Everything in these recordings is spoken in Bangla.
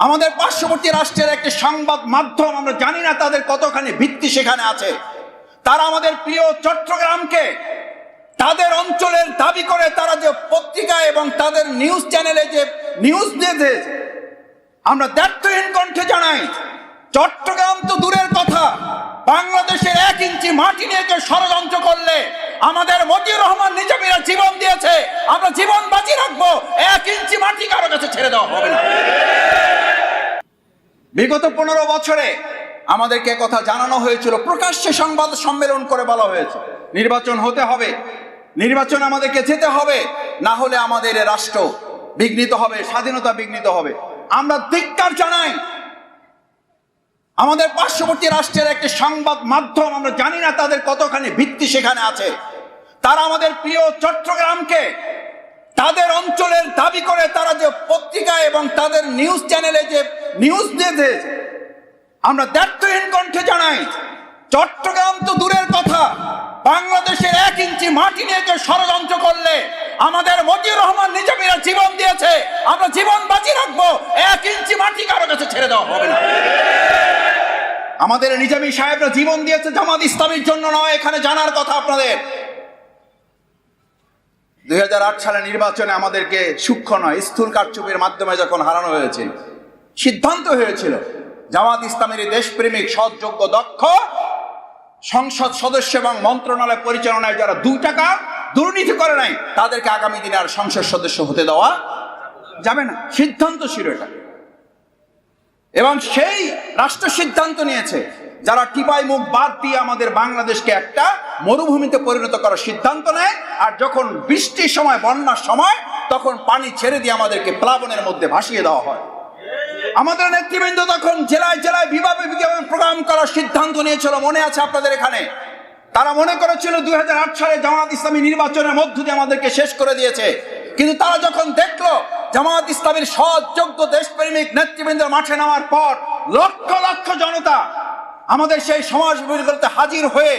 আমাদের পার্শ্ববর্তী রাষ্ট্রের একটি সংবাদ মাধ্যম, আমরা জানি না তাদের কতখানি ভিত্তি সেখানে আছে, তারা আমাদের প্রিয় চট্টগ্রামকে তাদের অঞ্চলের দাবি করে তারা যে পত্রিকায় এবং তাদের নিউজ চ্যানেলে যে নিউজ দিয়েছে, আমরা দ্ব্যর্থহীন কণ্ঠে জানাই, চট্টগ্রাম তো দূরের কথা, বাংলাদেশের 1 ইঞ্চি মাটি নিয়ে কেউ ষড়যন্ত্র করলে আমাদের মতিউর রহমান নিজামীরা জীবন দিয়েছে, আমরা জীবন বাজি রাখবো, 1 ইঞ্চি মাটি কারো কাছে ছেড়ে দেওয়া হবে না। বিগত 15 বছরে আমাদেরকে কথা জানানো হয়েছিল, প্রকাশ্যে সংবাদ সম্মেলন করে বলা হয়েছে নির্বাচন হতে হবে, নির্বাচন আমাদেরকে যেতে হবে, না হলে আমাদের রাষ্ট্র বিঘ্নিত হবে, স্বাধীনতা বিঘ্নিত হবে। আমরা ধিক্কার জানাই। আমাদের পার্শ্ববর্তী রাষ্ট্রের একটি সংবাদ মাধ্যম, আমরা জানি না তাদের কতখানি ভিত্তি সেখানে আছে, তারা আমাদের প্রিয় চট্টগ্রামকে তাদের অঞ্চলের দাবি করে তারা যে পত্রিকায় এবং তাদের নিউজ চ্যানেলে যে নিউজ দিয়েছে, আমরা দ্ব্যর্থহীন কণ্ঠে জানাই, চট্টগ্রাম তো দূরের কথা, বাংলাদেশের 1 ইঞ্চি মাটি নিয়ে কেউ ষড়যন্ত্র করলে আমাদের মতিউর রহমান নিজামীরা জীবন দিয়েছে, আমরা জীবন বাজি রাখবো, 1 ইঞ্চি মাটি কারো কাছে ছেড়ে দেওয়া হবে না। আমাদের নিজামী সাহেবরা জীবন দিয়েছে জামাত ইসলামীর জন্য নয়, এখানে জানার কথা আপনাদের। 2008 সালে নির্বাচনে আমাদেরকে সূক্ষ্ম নয়, স্থূল কারচুপির মাধ্যমে যখন হারানো হয়েছিল, সিদ্ধান্ত হয়েছিল জামাত ইসলামের দেশপ্রেমিক সৎযোগ্য দক্ষ সংসদ সদস্য এবং মন্ত্রণালয় পরিচালনায় যারা 2 টাকা দুর্নীতি করে নাই, তাদেরকে আগামী দিনে আর সংসদ সদস্য হতে দেওয়া যাবে না। সিদ্ধান্ত ছিল এটা, এবং সেই রাষ্ট্র সিদ্ধান্ত নিয়েছে যারা টিপাই মুখ বাদ দিয়ে আমাদের বাংলাদেশকে একটা মরুভূমিতে পরিণত করার সিদ্ধান্ত নেয়, আর যখন বৃষ্টির সময়, বন্যার সময়, তখন পানি ছেড়ে দিয়ে আমাদেরকে প্লাবনের মধ্যে ভাসিয়ে দেওয়া হয়। আমাদের নেতৃবৃন্দ তখন জেলায় জেলায় বিভাগে প্রোগ্রাম করার সিদ্ধান্ত নিয়েছিল, মনে আছে আপনাদের এখানে। তারা মনে করেছিল 2008 সালে জামাত ইসলামী নির্বাচনের মধ্য দিয়ে আমাদেরকে শেষ করে দিয়েছে, কিন্তু তারা যখন দেখলো জামাত ইসলামীর সৎ যোগ্য দেশপ্রেমিক নেতৃবৃন্দ মাঠে নামার পর লক্ষ লক্ষ জনতা আমাদের সেই সমাজগুলিতে হাজির হয়ে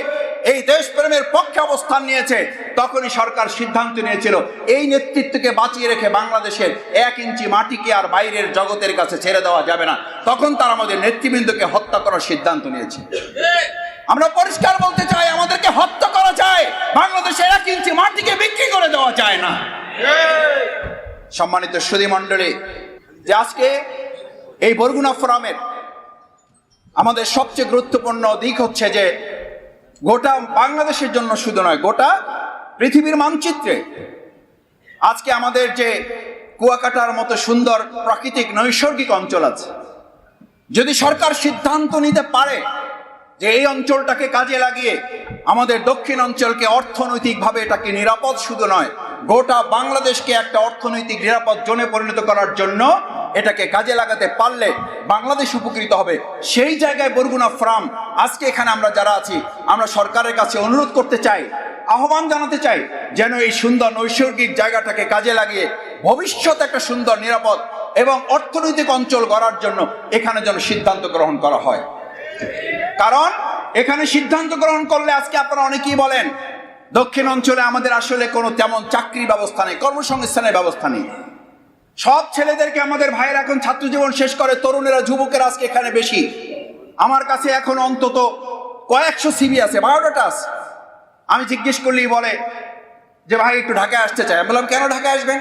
এই দেশপ্রেমের পক্ষে অবস্থান নিয়েছে, তখনই সরকার সিদ্ধান্ত নিয়েছিল এই নেতৃত্বকে বাঁচিয়ে রেখে বাংলাদেশের 1 ইঞ্চি মাটিকে আর বাইরের জগতের কাছে ছেড়ে দেওয়া যাবে না। তখন তারা আমাদের নেতৃবৃন্দকে হত্যা করার সিদ্ধান্ত নিয়েছে। আমরা পরিষ্কার বলতে চাই, আমাদেরকে হত্যা করা যায়, বাংলাদেশের 1 ইঞ্চি মাটিকে বিক্রি করে দেওয়া যায় না। সম্মানিত সুধী মণ্ডলী, যে আজকে এই বরগুনা ফোরামের আমাদের সবচেয়ে গুরুত্বপূর্ণ দিক হচ্ছে যে গোটা বাংলাদেশের জন্য শুধু নয়, গোটা পৃথিবীর মানচিত্রে আজকে আমাদের যে কুয়াকাটার মতো সুন্দর প্রাকৃতিক নৈসর্গিক অঞ্চল আছে, যদি সরকার সিদ্ধান্ত নিতে পারে যে এই অঞ্চলটাকে কাজে লাগিয়ে আমাদের দক্ষিণ অঞ্চলকে অর্থনৈতিকভাবে এটাকে নিরাপদ শুধু নয়, গোটা বাংলাদেশকে একটা অর্থনৈতিক নিরাপদ জোনে পরিণত করার জন্য এটাকে কাজে লাগাতে পারলে বাংলাদেশ উপকৃত হবে। সেই জায়গায় বরগুনা ফোরাম আজকে এখানে আমরা যারা আছি, আমরা সরকারের কাছে অনুরোধ করতে চাই, আহ্বান জানাতে চাই, যেন এই সুন্দর নৈসর্গিক জায়গাটাকে কাজে লাগিয়ে ভবিষ্যৎ একটা সুন্দর নিরাপদ এবং অর্থনৈতিক অঞ্চল গড়ার জন্য এখানে যেন সিদ্ধান্ত গ্রহণ করা হয়। কারণ এখানে সিদ্ধান্ত গ্রহণ করলে আজকে আপনারা অনেকেই বলেন দক্ষিণ অঞ্চলে আমাদের আসলে কোনো তেমন চাকরির ব্যবস্থা নেই, কর্মসংস্থানের ব্যবস্থা নেই। সব ছেলেদেরকে আমাদের ভাইয়েরা এখন ছাত্র জীবন শেষ করে, তরুণেরা যুবকেরা আজকে এখানে বেশি। আমার কাছে এখন অন্তত কয়েকশো সিবি আছে, বায়োডাটা আছে। আমি জিজ্ঞেস করলেই বলে যে ভাই একটু ঢাকায় আসতে চাই। আমি বললাম কেন ঢাকায় আসবেন?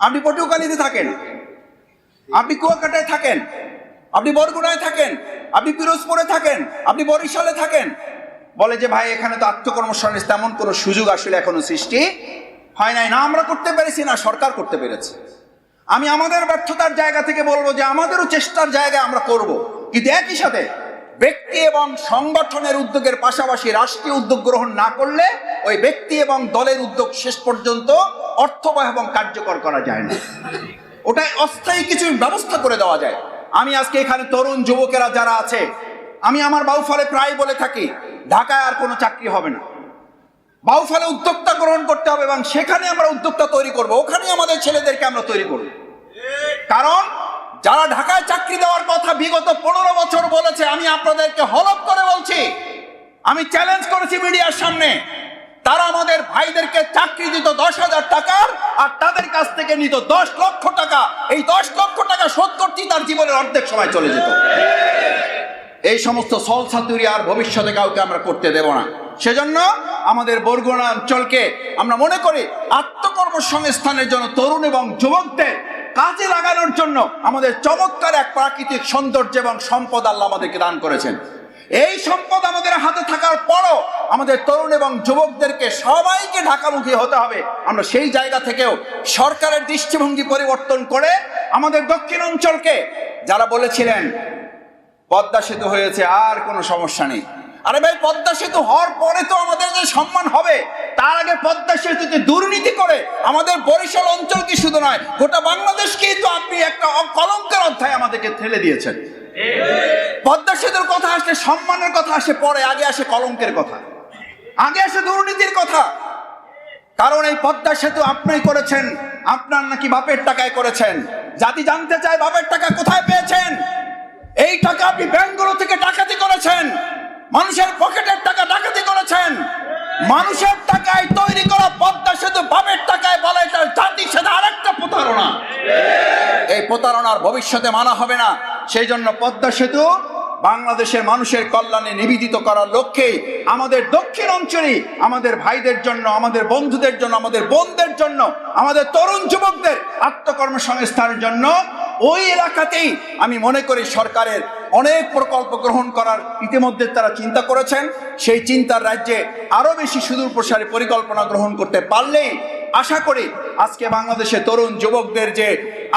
আপনি পটুয়াখালীতে থাকেন, আপনি কুয়াকাটায় থাকেন, আপনি বরগুনায় থাকেন, আপনি পিরোজপুরে থাকেন, আপনি বরিশালে থাকেন। বলে যে ভাই এখানে তো আত্মকর্মসংস্থানের তেমন কোনো সুযোগ আসলে এখনো সৃষ্টি হয় নাই, না আমরা করতে পেরেছি, না সরকার করতে পেরেছে। আমি আমাদের ব্যর্থতার জায়গা থেকে বলবো যে আমাদেরও চেষ্টার জায়গায় আমরা করব, কিন্তু একই সাথে ব্যক্তি এবং সংগঠনের উদ্যোগের পাশাপাশি রাষ্ট্রীয় উদ্যোগ গ্রহণ না করলে ওই ব্যক্তি এবং দলের উদ্যোগ শেষ পর্যন্ত অর্থবহ এবং কার্যকর করা যায় না। ওটাই অস্থায়ী কিছু ব্যবস্থা করে দেওয়া যায়। আমি আজকে এখানে তরুণ যুবকেরা যারা আছে, আমি আমার বাউফলে প্রায় বলে থাকি ঢাকায় আর কোনো চাকরি হবে না, বাউফলে উদ্যোক্তা গ্রহণ করতে হবে এবং সেখানে আমরা উদ্যোক্তা তৈরি করব, ওখানে আমাদের ছেলেদেরকে আমরা তৈরি করব। কারণ যারা ঢাকায় চাকরি দেওয়ার কথা বিগত 15 বছর বলেছে, আমি আপনাদেরকে হলফ করে বলছি, আমি চ্যালেঞ্জ করেছি মিডিয়ার সামনে, তারা আমাদের ভাইদেরকে চাকরি দিত 10,000 টাকার, আর তাদের কাছ থেকে নিত 10 লক্ষ টাকা। এই 10 লক্ষ টাকা শোধ করতেই তার জীবনের অর্ধেক সময় চলে যেত। এই সমস্ত ছলছাতুরি আর ভবিষ্যতে কাউকে আমরা করতে দেব না। সেজন্য আমাদের বরগুনা অঞ্চলকে আমরা মনে করি আত্মকর্মসংস্থানের জন্য তরুণ এবং যুবকদের কাজে লাগানোর জন্য আমাদের চমৎকার এক প্রাকৃতিক সৌন্দর্য এবং সম্পদ আল্লাহ আমাদেরকে দান করেছেন। এই সম্পদ আমাদের হাতে থাকার পরও আমাদের তরুণ এবং যুবকদেরকে সবাইকে ঢাকামুখী হতে হবে। আমরা সেই জায়গা থেকেও সরকারের দৃষ্টিভঙ্গি পরিবর্তন করে আমাদের দক্ষিণ অঞ্চলকে, যারা বলেছিলেন পদ্মা সেতু হয়েছে আর কোনো সমস্যা নেই, আরে ভাই পদ্মা সেতু হওয়ার পরে তো আমাদের যে সম্মান হবে, তার আগে পদ্মা সেতুতে দুর্নীতি করে আমাদের বরিশাল অঞ্চলকে শুধু নয় গোটা বাংলাদেশকেই তো আপনি একটা কলঙ্কের অধ্যায় আমাদেরকে ঠেলে দিয়েছেন। পদ্মা সেতুর কথা আসলে সম্মানের কথা আসে পরে, আগে আসে কলঙ্কের কথা, আগে আসে দুর্নীতির কথা। কারণ এই পদ্মা সেতু আপনি করেছেন, আপনার নাকি বাপের টাকায় করেছেন। জাতি জানতে চায় বাপের টাকা কোথায় পেয়েছেন? এই টাকা আপনি ব্যাংকগুলো থেকে ডাকাতি করেছেন, মানুষের পকেটের টাকা ডাকাতি করেছেন। মানুষের টাকায় তৈরি করা পদ্মা সেতু বাপের টাকায় বলা, এটা জাতির সাথে আরেকটা প্রতারণা। এই প্রতারণার ভবিষ্যতে মানা হবে না। সেই জন্য পদ্মা সেতু বাংলাদেশের মানুষের কল্যাণে নিবেদিত করার লক্ষ্যে আমাদের দক্ষিণ অঞ্চলে আমাদের ভাইদের জন্য, আমাদের বন্ধুদের জন্য, আমাদের বোনদের জন্য, আমাদের তরুণ যুবকদের আত্মকর্মসংস্থানের জন্য ওই এলাকাতেই আমি মনে করি সরকারের অনেক প্রকল্প গ্রহণ করার ইতিমধ্যে তারা চিন্তা করেছেন। সেই চিন্তার রাজ্যে আরো বেশি সুদূর প্রসারী পরিকল্পনা গ্রহণ করতে পারলেই আশা করি আজকে বাংলাদেশে তরুণ যুবকদের যে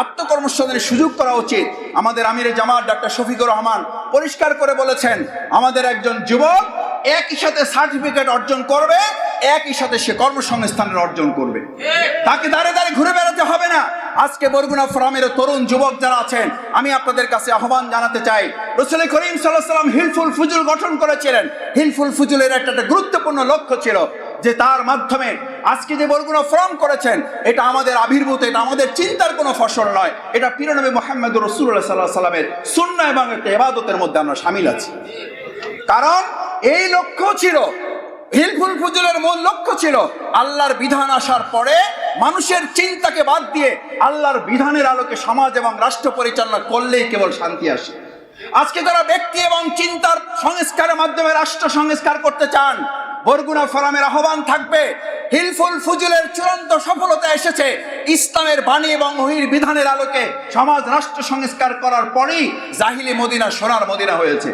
আত্মকর্মসংস্থানের সুযোগ করা উচিত। আমাদের আমিরে জামাত ডক্টর শফিকুর রহমান পরিষ্কার করে বলেছেন, আমাদের একজন যুবক একই সাথে সার্টিফিকেট অর্জন করবে, একই সাথে সে কর্মসংস্থানের অর্জন করবে, তাকে দাঁড়ে দাঁড়িয়ে ঘুরে বেড়াতে হবে না। আজকে বরগুনা ফোরামের তরুণ যুবক যারা আছেন, আমি আপনাদের কাছে আহ্বান জানাতে চাই, রাসূল করিম সাল্লাল্লাহু আলাইহি ওয়াসাল্লাম হিলফুল ফুজুল গঠন করেছিলেন। হিলফুল ফুজুলের একটা গুরুত্বপূর্ণ লক্ষ্য ছিল যে তার মাধ্যমে আজকে যে বরগুনা ফোরাম করেছেন, এটা আমাদের আবির্ভূত, এটা আমাদের চিন্তার কোনো ফসল নয়, এটা প্রিয় নবী মুহাম্মদুর রাসূলুল্লাহ সাল্লাল্লাহু আলাইহি ওয়াসাল্লামের সুন্নাহ এবং একটা ইবাদতের মধ্যে আমরা শামিল আছি। কারণ এই লক্ষ্য ছিল, হিলফুল ফুজুলের মূল লক্ষ্য ছিল আল্লাহর বিধান আসার পরে মানুষের চিন্তাকে বাদ দিয়ে আল্লাহর বিধানের আলোকে সমাজ এবং রাষ্ট্র পরিচালনা করলেই কেবল শান্তি আসে। আজকে যারা ব্যক্তি এবং চিন্তার সংস্কারের মাধ্যমে রাষ্ট্র সংস্কার করতে চান, বরগুনা ফোরামের আহ্বান থাকবে, হিলফুল ফুজুলের চূড়ান্ত সফলতা এসেছে ইসলামের বাণী এবং ওহীর বিধানের আলোকে সমাজ রাষ্ট্র সংস্কার করার পরেই জাহিলি মদিনা সোনার মদিনা হয়েছে।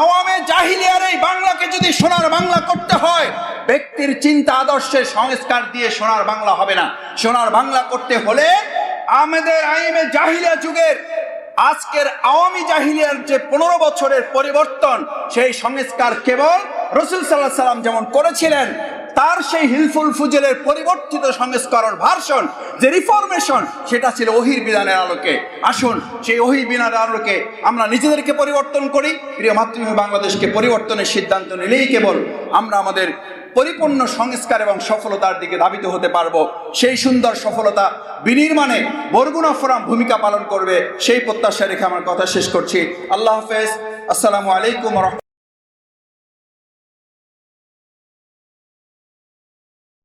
আওয়ামে জাহিলিয়ার এই বাংলাকে যদি সোনার বাংলা করতে হয়, ব্যক্তির চিন্তা আদর্শের সংস্কার দিয়ে সোনার বাংলা হবে না। সোনার বাংলা করতে হলে আমাদের আইমে জাহিলিয়া যুগের আজকের আওয়ামী জাহিলিয়ার যে 15 বছরের পরিবর্তন, সেই সংস্কার কেবল রাসূল সাল্লাল্লাহু আলাইহি ওয়াসাল্লাম যেমন করেছিলেন, তার সেই হিলফুল ফুজুলের পরিবর্তিত সংস্করণ ভার্সন যে রিফরমেশন, সেটা ছিল ওহীর বিধানের আলোকে। আসুন সেই ওহীর বিধানের আলোকে আমরা নিজেদেরকে পরিবর্তন করি। প্রিয় মাতৃভূমি বাংলাদেশকে পরিবর্তনের সিদ্ধান্ত নিলেই কেবল আমরা আমাদের পরিপূর্ণ সংস্কার এবং সফলতার দিকে ধাবিত হতে পারবো। সেই সুন্দর সফলতা বিনির্মাণে বরগুনা ফোরাম ভূমিকা পালন করবে, সেই প্রত্যাশা রেখে আমার কথা শেষ করছি। আল্লাহ হাফেজ। আসসালামু আলাইকুম।